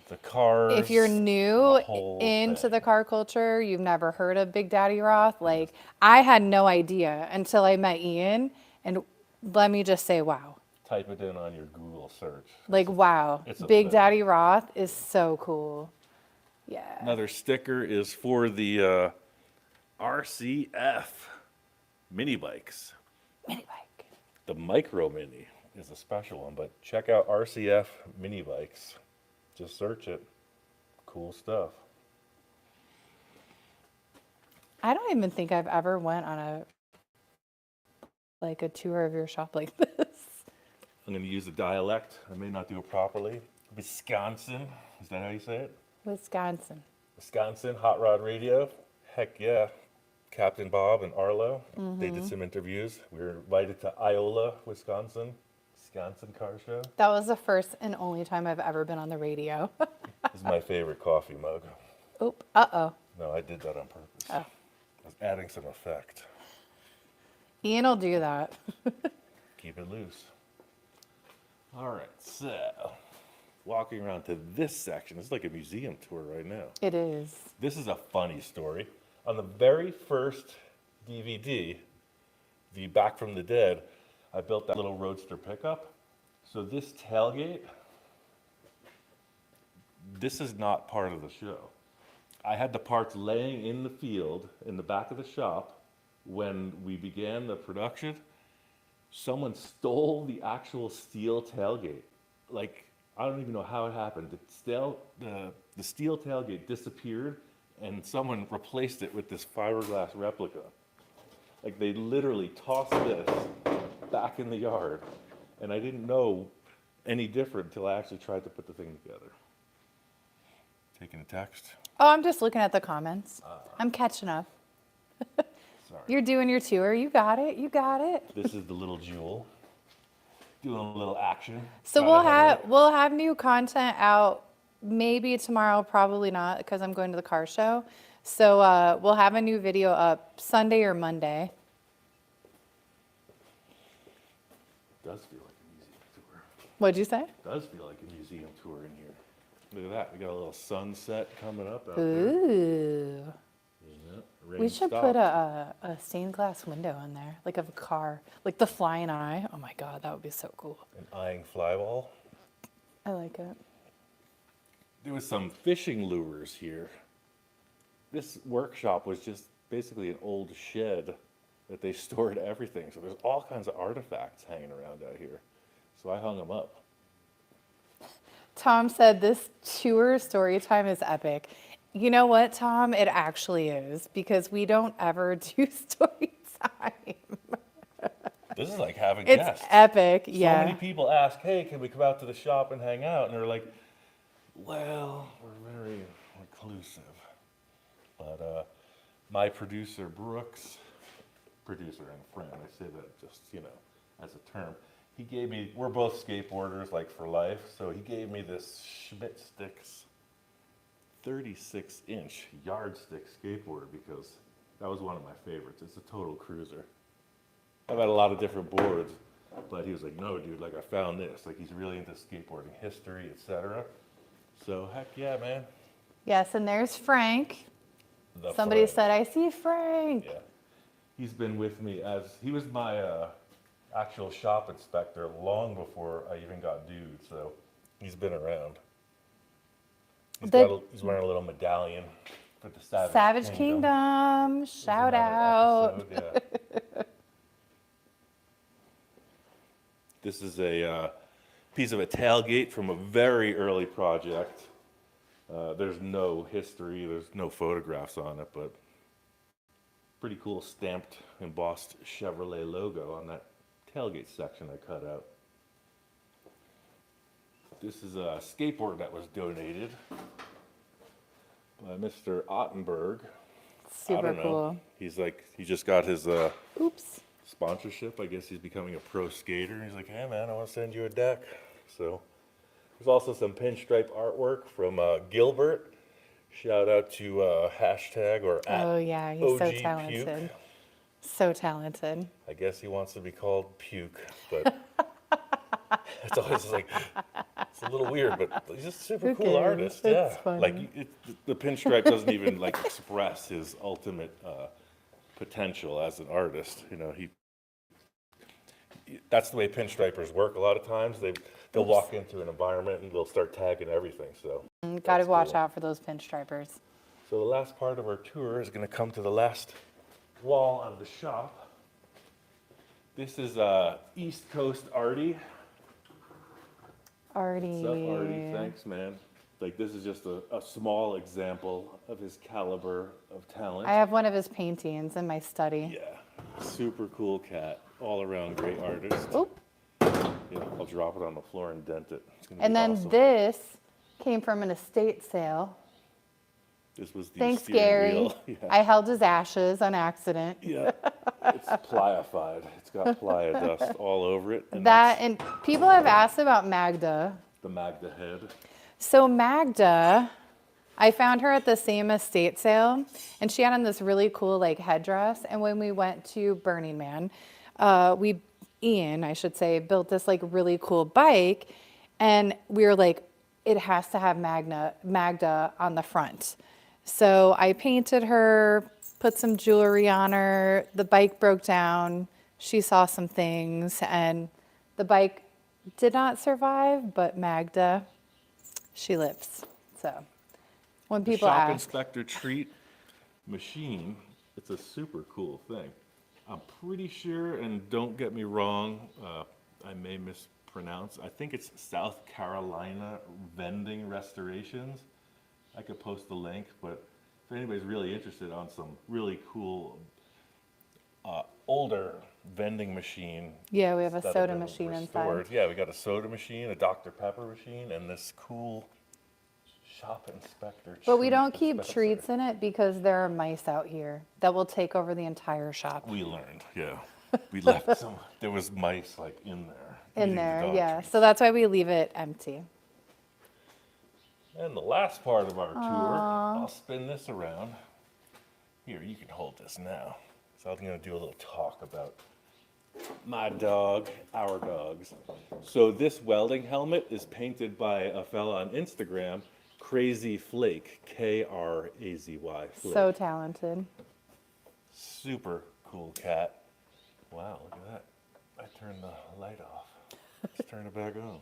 the cars.
If you're new
the whole
into
thing.
the car culture, you've never heard of Big Daddy Roth, like I had no idea until I met Ian, and let me just say, wow.
Type it in on your Google search.
Like, wow.
it's a
Big
thing.
Daddy Roth is so cool. Yeah.
Another sticker is for the RCF mini bikes.
Mini bike.
The Micro Mini is a special one, but check out RCF mini bikes. Just search it. Cool stuff.
I don't even think I've ever went on a tour of your shop like this.
I'm going to use a dialect. I may not do it properly. Wisconsin. Is that how you say it?
Wisconsin.
Wisconsin Hot Rod Radio. Heck yeah. Captain Bob and Arlo. They did some interviews. We were invited to Iola, Wisconsin car show.
That was the first and only time I've ever been on the radio.
This is my favorite coffee mug.
Oop, uh-oh.
No, I did that on purpose.
Oh.
I was adding some effect.
Ian will do that.
Keep it loose. All right, so walking around to this section. It's like a museum tour right now.
It is.
This is a funny story. On the very first DVD, the Back from the Dead, I built that little roadster pickup. So this tailgate, this is not part of the show. I had the parts laying in the field in the back of the shop when we began the production. Someone stole the actual steel tailgate. Like, I don't even know how it happened. The steel tailgate disappeared and someone replaced it with this fiberglass replica. Like, they literally tossed this back in the yard, and I didn't know any different until I actually tried to put the thing together. Taking a text?
Oh, I'm just looking at the comments. I'm catching up.
Sorry.
You're doing your tour. You got it. You got it.
This is the little jewel. Doing a little action.
So
Got it.
we'll have new content out maybe tomorrow, probably not, because I'm going to the car show. So we'll have a new video up Sunday or Monday.
Does feel like a museum tour.
What'd you say?
Does feel like a museum tour in here. Look at that. We got a little sunset coming up out there.
Ooh.
Yeah, rain
We should
stopped.
put a stained glass window in there, like of a car, like the flying eye. Oh my God, that would be so cool.
An eyeing flyball.
I like it.
There was some fishing lures here. This workshop was just basically an old shed that they stored everything. So there's all kinds of artifacts hanging around out here. So I hung them up.
Tom said this tour story time is epic. You know what, Tom? It actually is, because we don't ever do story time.
This is like having
It's
guests.
epic,
So
yeah.
many people ask, hey, can we come out to the shop and hang out? And they're like, well, we're very reclusive. But my producer, Brooks, producer and friend, I say that just, as a term, he gave me, we're both skateboarders, like for life, so he gave me this Schmidt Sticks 36-inch yardstick skateboarder because that was one of my favorites. It's a total cruiser. I've had a lot of different boards, but he was like, no, dude, like I found this. Like he's really into skateboarding history, etc. So heck yeah, man.
Yes, and there's Frank.
The
Somebody
friend.
said, I see Frank.
Yeah. He's been with me he was my actual shop inspector long before I even got dude, so he's been around. He's wearing a little medallion for the
Savage Kingdom.
There's
Shout
another
out.
episode, yeah. This is a piece of a tailgate from a very early project. There's no history, there's no photographs on it, but pretty cool stamped, embossed Chevrolet logo on that tailgate section I cut out. This is a skateboard that was donated by Mr. Ottenberg. I
Super
don't know.
cool.
He just got his
Oops.
sponsorship. I guess he's becoming a pro skater. He's like, hey man, I want to send you a deck. So there's also some pinstripe artwork from Gilbert. Shout out to hashtag or at
Oh yeah, he's so
OG
talented.
Puke.
So talented.
I guess he wants to be called Puke, but it's always like, it's a little weird, but he's just a super
Who
cool
cares?
artist.
It's
Yeah.
funny.
Like the pinstripe doesn't even like express his ultimate potential as an artist. That's the way pinstripers work a lot of times. They'll walk into an environment and they'll start tagging everything. So
Got to
that's
watch
cool.
out for those pinstripers.
So the last part of our tour is going to come to the last wall of the shop. This is East Coast Artie.
Artie.
What's up, Artie? Thanks, man. Like, this is just a small example of his caliber of talent.
I have one of his paintings in my study.
Yeah, super cool cat. All around great artist.
Oop.
Yeah, I'll drop it on the floor and dent it. It's gonna
And
be
then
awesome.
this came from an estate sale.
This was the
Thanks,
steering
Gary.
wheel.
I held his ashes on accident.
Yeah, it's pliified. It's got playa dust all over it, and
That
that's
and people have asked about Magda.
the Magda head.
So Magda, I found her at the same estate sale, and she had on this really cool like headdress. And when we went to Burning Man, Ian, I should say, built this like really cool bike, and we were like, it has to have Magda on the front. So I painted her, put some jewelry on her. The bike broke down. She saw some things, and the bike did not survive, but Magda, she lives. So when
The
people
shop
ask,
inspector treat machine, it's a super cool thing. I'm pretty sure, and don't get me wrong, I may mispronounce. I think it's South Carolina Vending Restorations. I could post the link, but if anybody's really interested on some really cool older vending machine.
yeah, we have a
that have
soda
been
machine
restored.
inside.
Yeah, we got a soda machine, a Dr. Pepper machine, and this cool shop inspector.
But we
treat
don't keep
dispenser.
treats in it because there are mice out here that will take over the entire shop.
We learned, yeah. We left some. There was mice like in there.
In
eating the
there,
dog
yeah.
treats.
So that's why we leave it empty.
And the last part of our tour, I'll spin this around. Here, you can hold this now. So I'm going to do a little talk about my dog, our dogs. So this welding helmet is painted by a fella on Instagram, Crazy Flake, Krazy Flake.
So talented.
Super cool cat. Wow, look at that. I turned the light off. Let's turn it back on.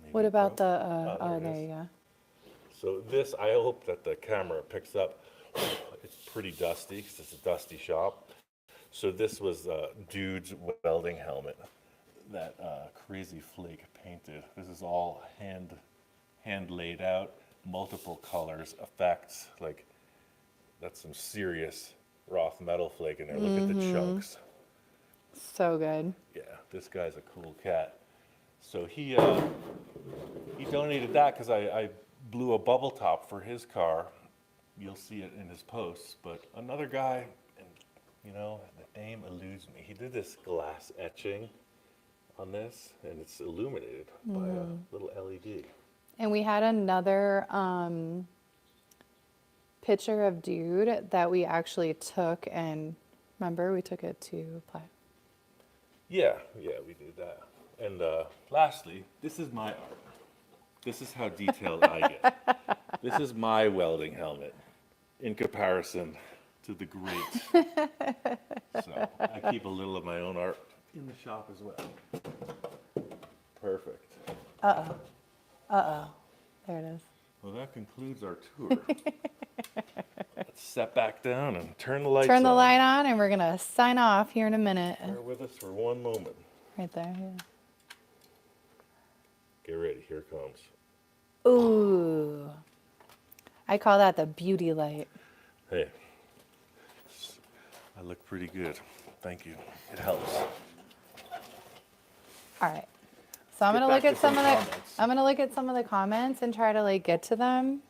Maybe
What
it
about
broke.
the,
there
oh,
it
there
is.
you go.
So this, I hope that the camera picks up. It's pretty dusty because it's a dusty shop. So this was dude's welding helmet that Crazy Flake painted. This is all hand laid out, multiple colors, effects. Like that's some serious Roth metal flake in there. Look at the chunks.
So good.
Yeah, this guy's a cool cat. So he donated that because I blew a bubble top for his car. You'll see it in his posts. But another guy, and you know, the name eludes me. He did this glass etching on this, and it's illuminated by a little LED.
And we had another picture of dude that we actually took, and remember we took it to play.
Yeah, we did that. And lastly, this is my art. This is how detailed I get. This is my welding helmet in comparison to the great. So I keep a little of my own art in the shop as well. Perfect.
There it is.
Well, that concludes our tour. Let's step back down and turn the lights on.
Turn the light on, and we're going to sign off here in a minute.
Bear with us for one moment.
Right there, yeah.
Get ready, here it comes.
Ooh. I call that the beauty light.
Hey, I look pretty good. Thank you. It helps.
All right. So I'm
get
gonna look
back
at
to
some
some
of the
comments.
I'm gonna look at some of the comments and try to like get to them.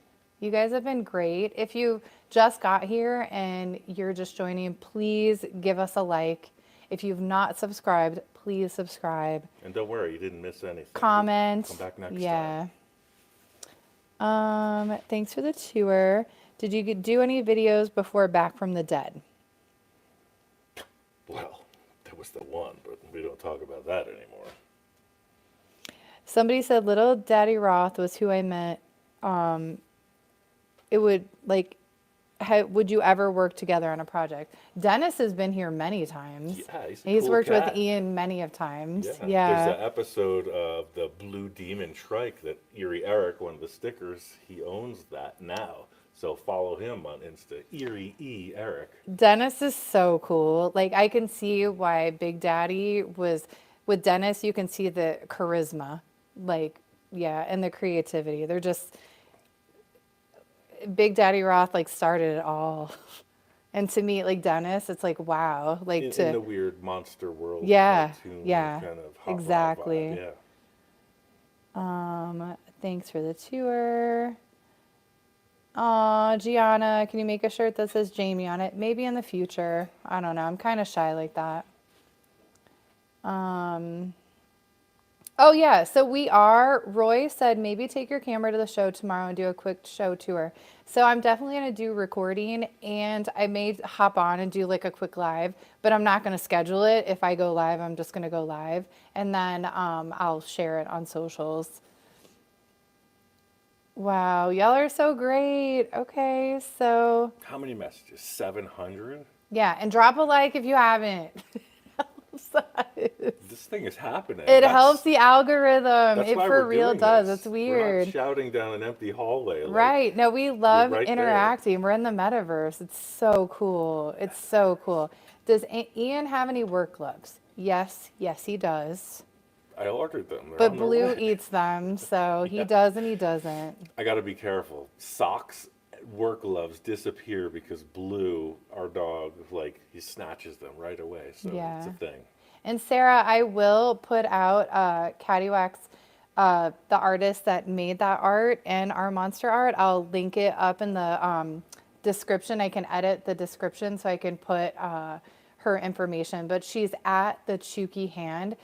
You guys have been great. If you just got here and you're just joining, please give us a like. If you've not subscribed, please subscribe.
And don't worry, you didn't miss anything.
Comment.
Come back next
yeah.
time.
Thanks for the tour. Did you do any videos before Back from the Dead?
Well, that was the one, but we don't talk about that anymore.
Somebody said Little Daddy Roth was who I met. It would like, would you ever work together on a project? Dennis has been here many times.
Yeah, he's a
He's
cool
worked
cat.
with Ian many of times.
There's
Yeah.
an episode of the Blue Demon Trike that Erie Eric, one of the stickers, he owns that now. So follow him on Insta, Erie E. Eric.
Dennis is so cool. Like I can see why Big Daddy was with Dennis. You can see the charisma, like yeah, and the creativity. They're just Big Daddy Roth like started it all. And to meet like Dennis, it's like wow, like
In the weird monster world.
Yeah,
cartoon
yeah,
kind of hot rod
exactly.
vibe, yeah.
Thanks for the tour. Aw, Gianna, can you make a shirt that says Jamie on it? Maybe in the future. I don't know. I'm kind of shy like that. Um, oh yeah, so Roy said maybe take your camera to the show tomorrow and do a quick show tour. So I'm definitely gonna do recording and I may hop on and do like a quick live, but I'm not gonna schedule it. If I go live, I'm just gonna go live and then I'll share it on socials. Wow, y'all are so great. Okay, so
How many messages? 700?
yeah, and drop a like if you haven't.
This thing is happening.
It helps the algorithm.
That's
It
why
for
we're
real
doing
does.
this.
It's
We're not
weird.
shouting down an empty hallway. Like,
Right. No, we
we're
love
right there.
interacting. We're in the metaverse. It's so cool. It's so cool. Does Ian have any work gloves? Yes. Yes, he does.
I ordered them. They're
But
on their
Blue
way.
eats them, so he
Yeah.
does and he doesn't.
I got to be careful. Socks, work gloves disappear because Blue, our dog, like he snatches them right away. So it's
Yeah.
a thing.
And Sarah, I will put out Cattywax, the artist that made that art and our monster art. I'll link it up in the description. I can edit the description so I can put her information. But she's at the Chooky Hand,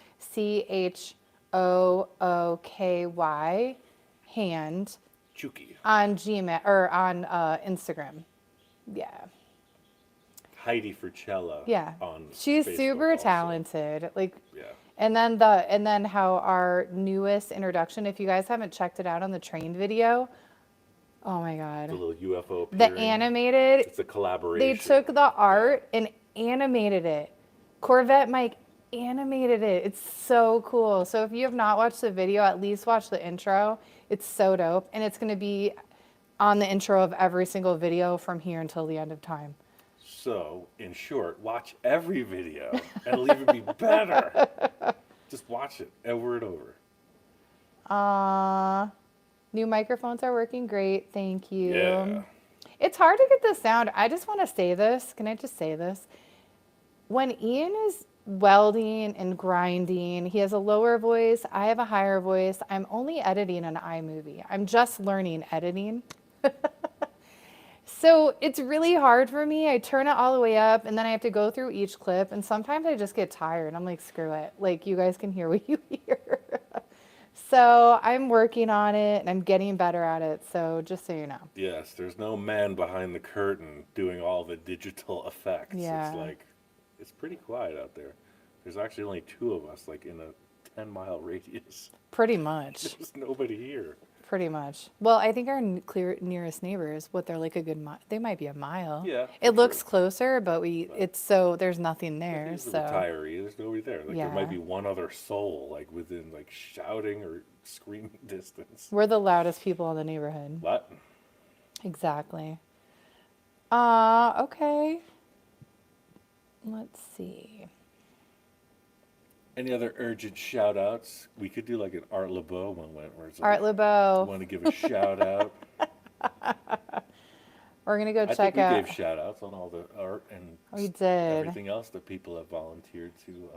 CHOOKY hand
Chucky.
on Gmail or on Instagram. Yeah.
Heidi Fricella
Yeah.
on
She's
Facebook
super
also.
talented. Like
Yeah.
and then how our newest introduction, if you guys haven't checked it out on the train video, oh my
The
god.
little UFO
The
appearing.
animated,
It's a collaboration.
they took the art and animated it. Corvette Mike animated it. It's so cool. So if you have not watched the video, at least watch the intro. It's so dope. And it's going to be on the intro of every single video from here until the end of time.
So, in short, watch every video and it'll even be better. Just watch it over and over.
New microphones are working great. Thank you.
Yeah.
It's hard to get the sound. I just want to say this. Can I just say this? When Ian is welding and grinding, he has a lower voice. I have a higher voice. I'm only editing an iMovie. I'm just learning editing. So it's really hard for me. I turn it all the way up and then I have to go through each clip. And sometimes I just get tired. I'm like, screw it. Like, you guys can hear what you hear. So I'm working on it and I'm getting better at it. So just so you know.
Yes, there's no man behind the curtain doing all the digital effects.
Yeah.
It's like, it's pretty quiet out there. There's actually only two of us, like in a 10-mile radius.
Pretty much.
There's nobody here.
Pretty much. Well, I think our nearest neighbors, what they're like a good mile. They might be a mile.
Yeah,
It
for
looks
sure.
closer, but it's so there's nothing there.
He's a
So
retiree. There's nobody there. Like there
Yeah.
might be one other soul, like within like shouting or screaming distance.
we're the loudest people in the neighborhood.
What?
Exactly. Okay. Let's see.
Any other urgent shout outs? We could do like an Art LeBeau one where it's
Art
like,
LeBeau.
want to give a shout out.
We're gonna go
I
check
think we
out.
gave shout outs on all the art and
We did.
everything else that people have volunteered to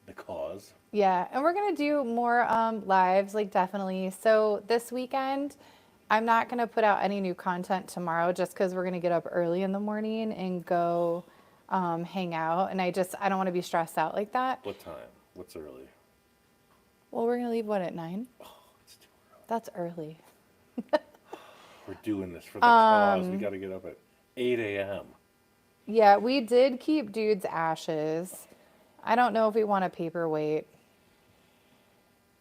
the cause.
Yeah, and we're gonna do more lives, like definitely. So this weekend, I'm not gonna put out any new content tomorrow, just because we're gonna get up early in the morning and go hang out. And I don't want to be stressed out like that.
What time? What's early?
Well, we're gonna leave what at 9?
It's too early.
That's early.
We're doing this for the cause. We got to get up at 8 a.m.
Yeah, we did keep Dude's ashes. I don't know if we want a paperweight.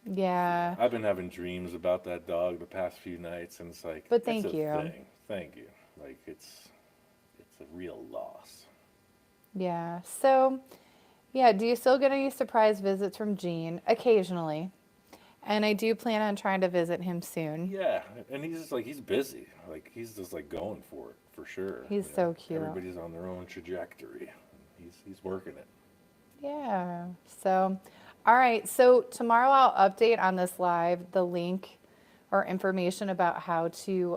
Yeah.
I've been having dreams about that dog the past few nights, and it's like,
But
it's
thank
a
you.
thing. Thank you. Like it's a real loss.
Yeah. So, yeah, do you still get any surprise visits from Gene? Occasionally. And I do plan on trying to visit him soon.
Yeah, and he's just like he's busy. Like he's just like going for it for sure.
He's
you
so
know?
cute.
Everybody's on their own trajectory. He's working it.
Yeah. So, all right. So tomorrow I'll update on this live the link or information about how to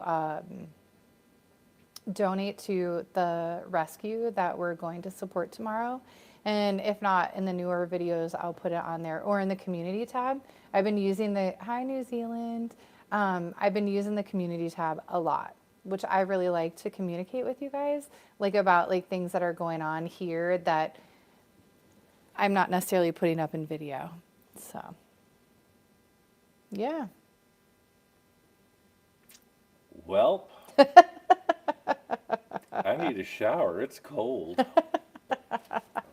donate to the rescue that we're going to support tomorrow. And if not, in the newer videos, I'll put it on there or in the community tab. I've been using hi New Zealand. I've been using the community tab a lot. which I really like to communicate with you guys, like about like things that are going on here that I'm not necessarily putting up in video. So, yeah.
Well, I need a shower. It's cold.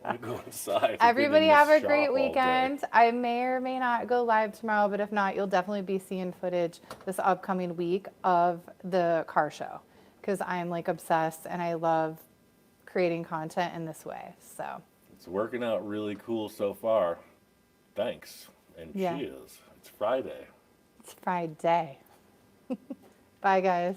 I'm gonna go inside. I've been
Everybody
in this
have a
shop
great
all day.
weekend. I may or may not go live tomorrow, but if not, you'll definitely be seeing footage this upcoming week of the car show because I'm like obsessed and I love creating content in this way. So,
It's working out really cool so far. Thanks. And
Yeah.
cheers. It's Friday.
it's Friday. Bye, guys.